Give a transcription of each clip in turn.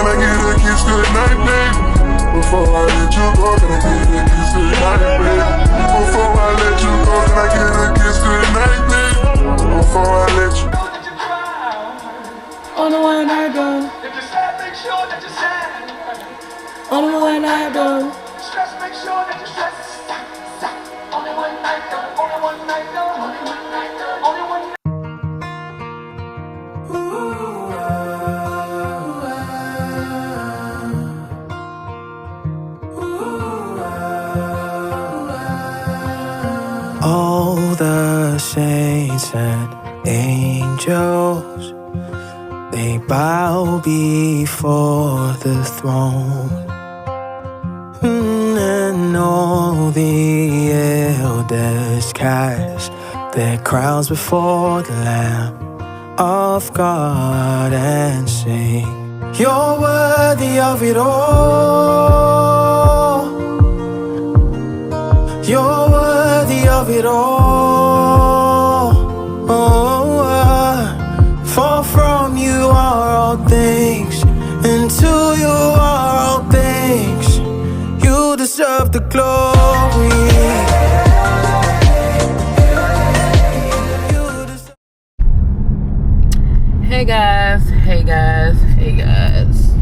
can I get a kiss tonight, baby? Before I let you go, can I get a kiss tonight, baby? Before I let you go, can I get a kiss tonight, baby? Before I let you go. On the one I go. If you're sad, make sure that you're sad. On the one I go. Stress, make sure that you're stressed. Only one night though, only one night though, only one night though, only one night. All the saints and angels, they bow before the throne, and all the elders cast their crowns before the Lamb of God and sing, you're worthy of it all. You're worthy of it all. For from you are all things, and to you are all things. You deserve the glory. Hey guys, hey guys, hey guys.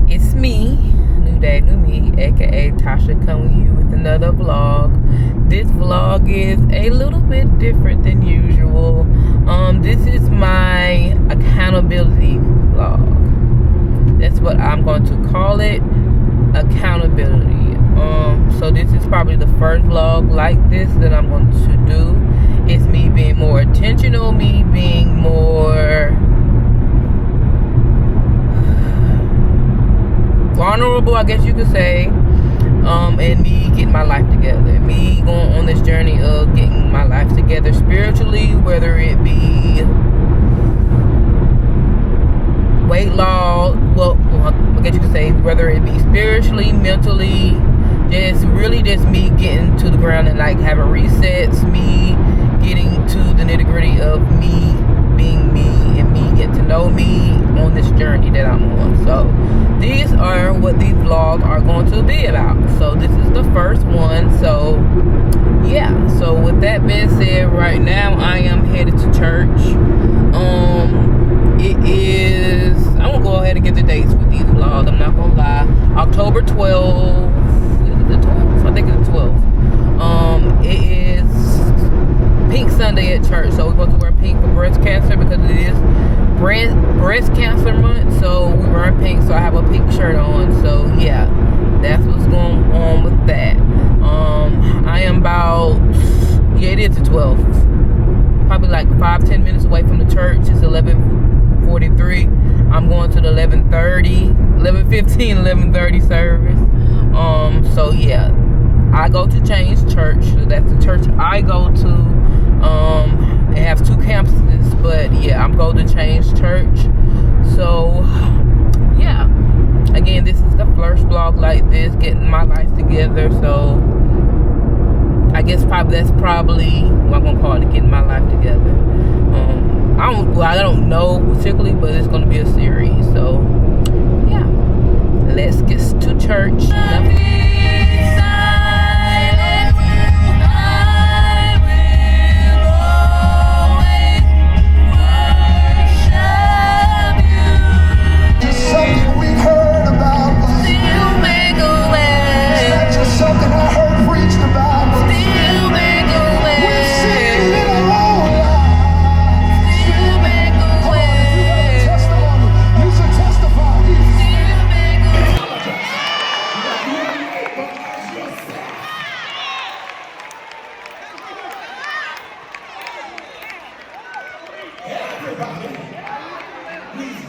It's me, new day, new me, aka Tasha, coming to you with another vlog. This vlog is a little bit different than usual. This is my accountability vlog. That's what I'm going to call it, accountability. So this is probably the first vlog like this that I'm going to do. It's me being more intentional, me being more vulnerable, I guess you could say, and me getting my life together, me going on this journey of getting my life together spiritually, whether it be weight loss, well, I guess you could say whether it be spiritually, mentally, just really just me getting to the ground and like having resets, me getting to the nitty-gritty of me being me and me getting to know me on this journey that I'm on. So these are what these vlogs are going to be about. So this is the first one. So yeah, so with that being said, right now I am headed to church. It is, I'm gonna go ahead and get the dates with these vlogs, I'm not gonna lie. October 12th, is it the 12th? I think it's the 12th. It is Pink Sunday at church, so we're supposed to wear pink for breast cancer because it is breast cancer month, so we wear pink, so I have a pink shirt on. So yeah, that's what's going on with that. I am about, yeah, it is the 12th, probably like 5-10 minutes away from the church. It's 11:43. I'm going to the 11:30 service. So yeah, I go to Change Church. So that's the church I go to. It has 2 campuses, but yeah, I'm going to Change Church. So yeah, again, this is the first vlog like this, getting my life together. So I guess that's probably what I'm gonna call it, getting my life together. I don't know particularly, but it's gonna be a series. So yeah, let's get to church.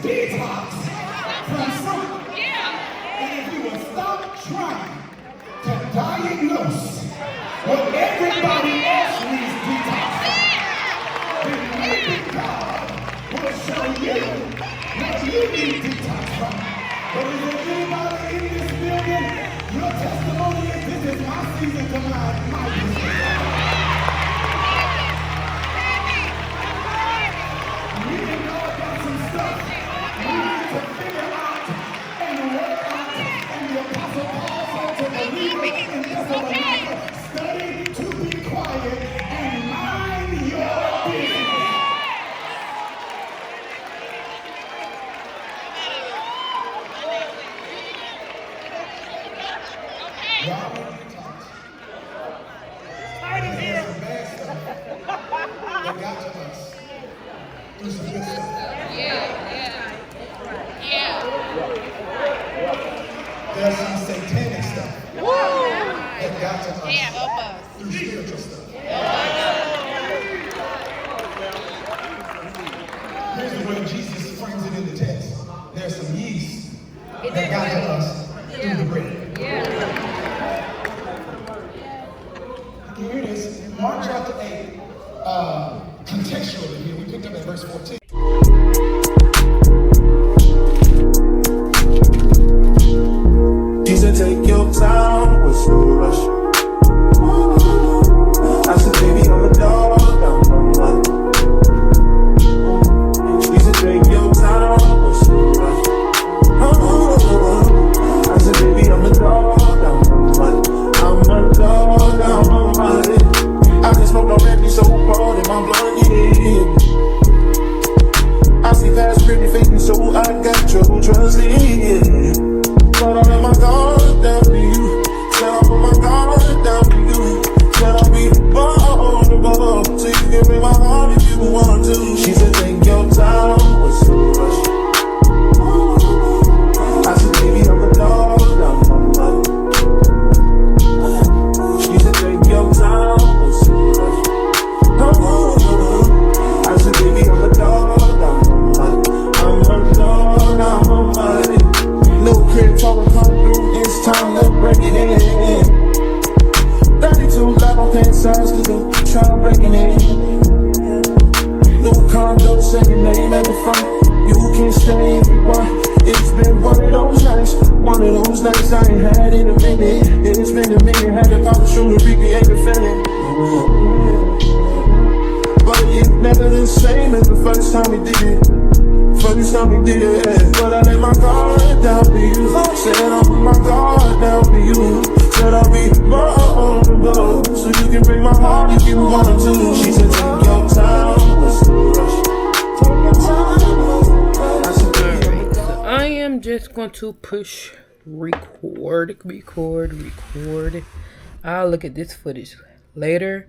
Detox from something. Yeah. And if you will stop trying to diagnose what everybody else needs detox from, then maybe God will show you what you need detox from. But is there anybody in this building, your testimony is this is my season to my business. We know about some stuff. We need to figure out through some good stuff. There's some satanic stuff that got to us through spiritual stuff. Here's the way Jesus frames it in the text. There's some yeast that got to us through the bread. Here it is, Mark chapter 8. Contextually here, we picked up at verse 14. She said, take your time, what's no rush? I said, baby, I'm a dog, I'm on. She said, take your time, what's no rush? I said, baby, I'm a dog, I'm on. I'm a dog, I'm on. I can smoke no baby so hard in my blood, yeah. I see past pretty faking, so I got trouble trusting. But I let my guard down to you. Said I put my guard down to you. Said I'll be vulnerable, so you can break my heart if you want to. She said, take your time, what's so rush? I said, baby, I'm a dog, I'm on my. She said, take your time, what's so rush? I said, baby, I'm a dog, I'm on my. I'm a dog, I'm on my. No crib talking come through, it's time to break it in. 32 level pant size, cause I'm trying to break it in. New condo, say your name at the front. You can stay if you want. It's been one of those nights I ain't had in a minute. It's been a minute, had to pop a shoe to recreate the feeling. But it's never the same as the first time we did it. First time we did it, but I let my guard down for you. Said I'll put my guard down for you. Said I'll be vulnerable, so you can break my heart if you want to. She said, take your time, what's the rush? Take your time. Alright, so I am just going to push record. I'll look at this footage later.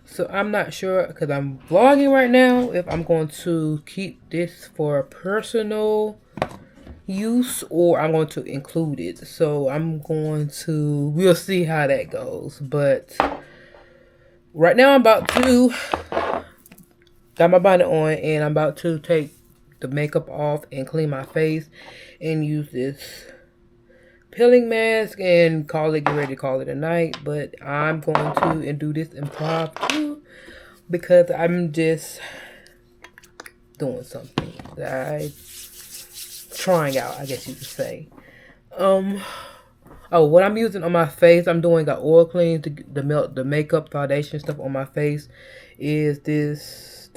So I'm not sure, because I'm vlogging right now, if I'm going to keep this for personal use or I'm going to include it. So we'll see how that goes. But right now I'm about to, got my bonnet on and I'm about to take the makeup off and clean my face and use this peeling mask and get ready to call it a night. But I'm going to do this improv too because I'm just doing something that I'm trying out, I guess you could say. What I'm using on my face, I'm doing an oil clean to melt the makeup foundation stuff on my face is this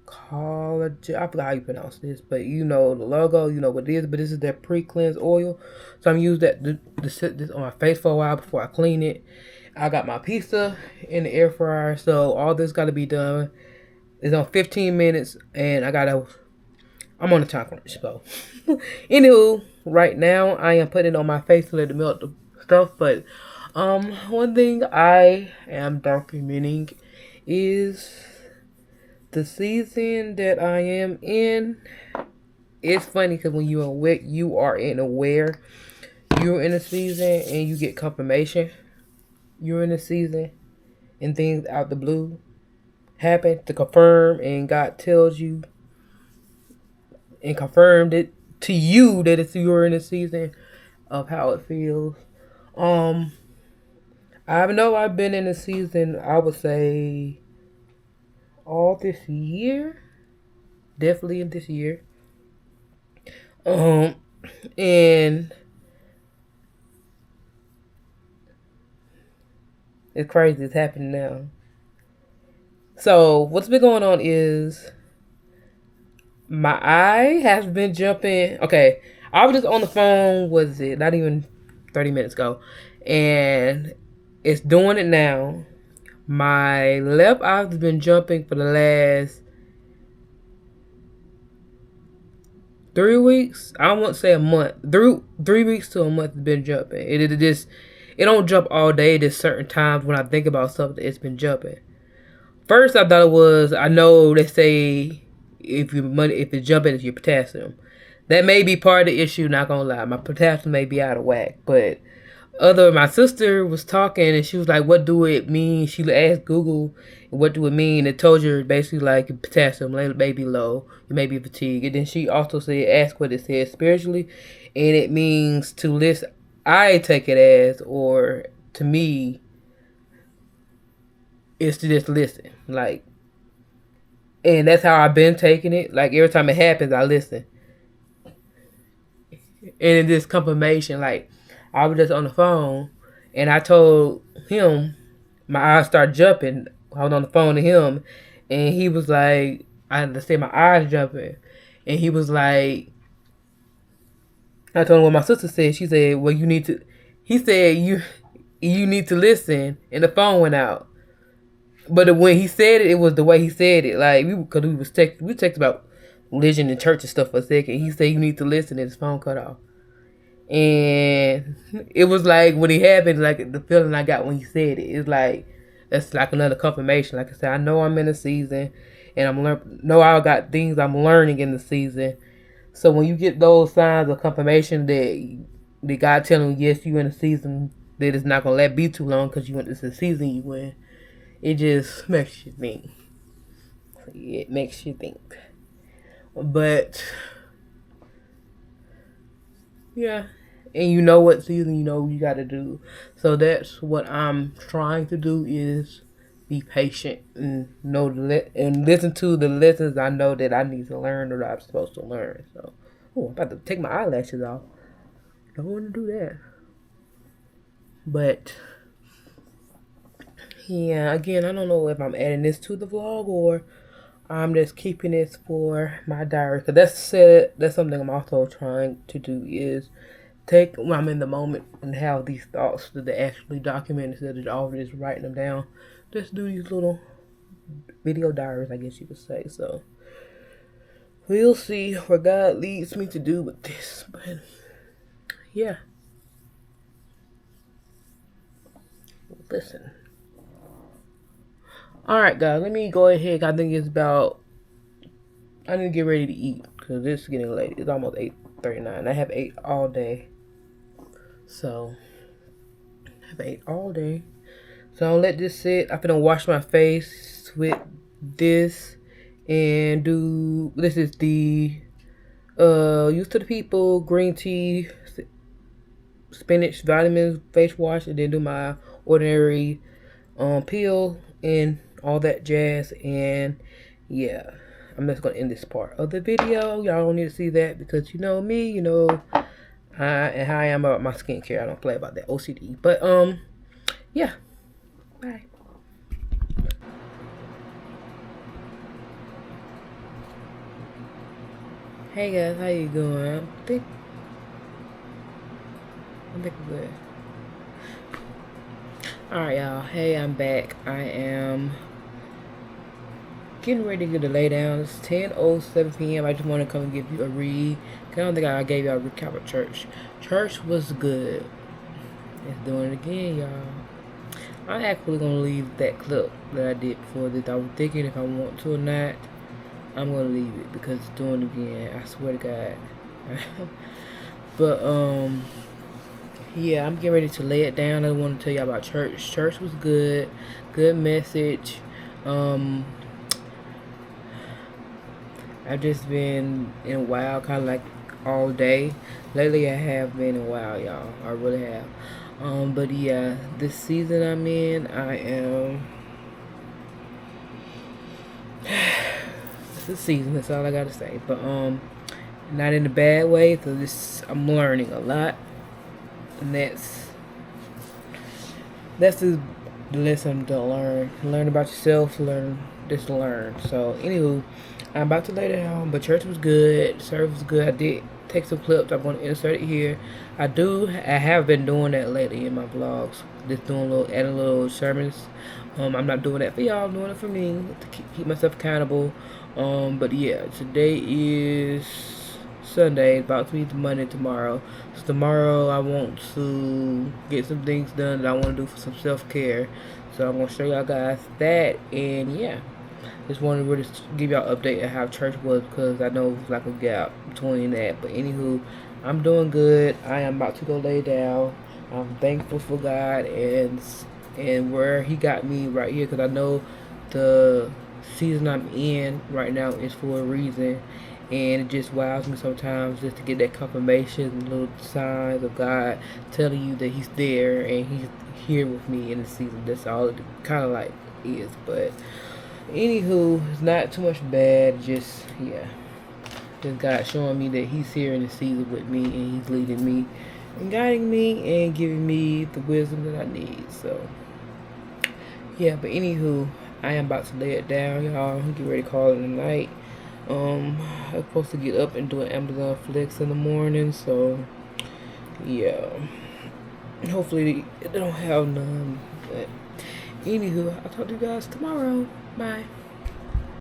Collagen. I forgot how you pronounce this, but you know the logo, you know what it is. But this is their pre-cleanse oil, so I'm using that to sit this on my face for a while before I clean it. I got my pizza in the air fryer, so all this got to be done. It's on 15 minutes, and I'm on a time crunch. So, anywho, right now I am putting it on my face to let it melt the stuff. But one thing I am documenting is the season that I am in. It's funny because when you're aware, you're in a season and you get confirmation you're in a season and things out the blue happen to confirm, and God tells you and confirmed it to you that you're in a season of how it feels. I know I've been in a season, I would say all this year, definitely in this year, and it's crazy, it's happening now. So what's been going on is my eye has been jumping. Okay, I was just on the phone, was it not even 30 minutes ago, and it's doing it now. My left eye's been jumping for the last 3 weeks. I won't say a month. 3 weeks to a month has been jumping. It don't jump all day. There's certain times when I think about something, it's been jumping. First, I thought it was, I know they say if it's jumping into your potassium. That may be part of the issue, not gonna lie. My potassium may be out of whack. But my sister was talking and she was like, what do it mean? She asked Google, what do it mean? It told her basically like potassium may be low, you may be fatigued. And then she also asked what it says spiritually, and it means to listen. I take it as, or to me, is to just listen. Like, and that's how I've been taking it. Like, every time it happens, I listen. And in this confirmation, like, I was just on the phone, and I told him, my eyes started jumping. I was on the phone to him, and he was like, I had to say my eyes jumping. And he was like, I told him what my sister said. She said, well, he said, you need to listen. And the phone went out. But when he said it, it was the way he said it. Like, because we texted about religion and church and stuff for a second. He said, you need to listen, and his phone cut off. And it was like, when it happened, like, the feeling I got when he said it, it's like, that's like another confirmation. Like I said, I know I'm in a season, and I got things I'm learning in the season. So when you get those signs of confirmation that God telling you, yes, you in a season that it's not going to be too long because it's a season you in, it just makes you think. It makes you think. But, yeah. And you know what season you got to do. So that's what I'm trying to do, is be patient and and listen to the lessons I know that I need to learn, or I'm supposed to learn. So, I'm about to take my eyelashes off. Don't want to do that. But, yeah, again, I don't know if I'm adding this to the vlog or I'm just keeping this for my diary. Because that's something I'm also trying to do, is take when I'm in the moment and have these thoughts that they actually document instead of always just writing them down. Just do these little video diaries, I guess you could say. So we'll see where God leads me to do with this. But yeah. Listen. Alright, guys, let me go ahead. I think I need to get ready to eat because it's getting late. It's almost 8:39. I have ate all day. So, I've ate all day. So, I'll let this sit. I'm gonna wash my face with this and this is the Used to the People green tea, spinach, vitamins face wash, and then do my ordinary peel and all that jazz. And yeah, I'm just gonna end this part of the video. Y'all don't need to see that because you know me, and how I am about my skincare. I don't play about that OCD. But yeah, bye. Hey guys, how you doing? I think I'm good. Alright, y'all. Hey, I'm back. I am getting ready to lay down. It's 10:07 p.m. I just want to come and give you a read. I don't think I gave y'all a recap of church. Church was good. Let's do it again, y'all. I'm actually going to leave that clip that I did before this. I was thinking if I want to or not. I'm going to leave it because it's doing it again. I swear to God. But, yeah, I'm getting ready to lay it down. I want to tell you about church. Church was good. Good message. I've just been in WoW kind of like all day. Lately I have been in WoW, y'all. I really have. But yeah, this season I'm in, I am... It's a season, that's all I gotta say. But, not in a bad way. So I'm learning a lot. And that's the lesson to learn. Learn about yourself, learn. So, anywho, I'm about to lay down, but church was good. Service was good. I did take some clips. I'm going to insert it here. I have been doing that lately in my vlogs. Just adding little sermons. I'm not doing that for y'all. I'm doing it for me to keep myself accountable. But yeah, today is Sunday, about to be Monday tomorrow. So tomorrow I want to get some things done that I want to do for some self-care. So I'm going to show y'all guys that. And yeah, just wanted to really give y'all an update of how church was, because I know it was like a gap between that. But anywho, I'm doing good. I am about to go lay down. I'm thankful for God and where He got me right here, because I know the season I'm in right now is for a reason, and it just wows me sometimes just to get that confirmation, little signs of God telling you that He's there and He's here with me in the season. That's all it kind of like is. But anywho, it's not too much bad. Just God showing me that He's here in the season with me, and He's leading me and guiding me and giving me the wisdom that I need. So yeah, but anywho, I am about to lay it down, y'all. Get ready to call it a night. I'm supposed to get up and do an Amazon Flex in the morning, so yeah. Hopefully they don't have none. But anywho, I'll talk to you guys tomorrow. Bye.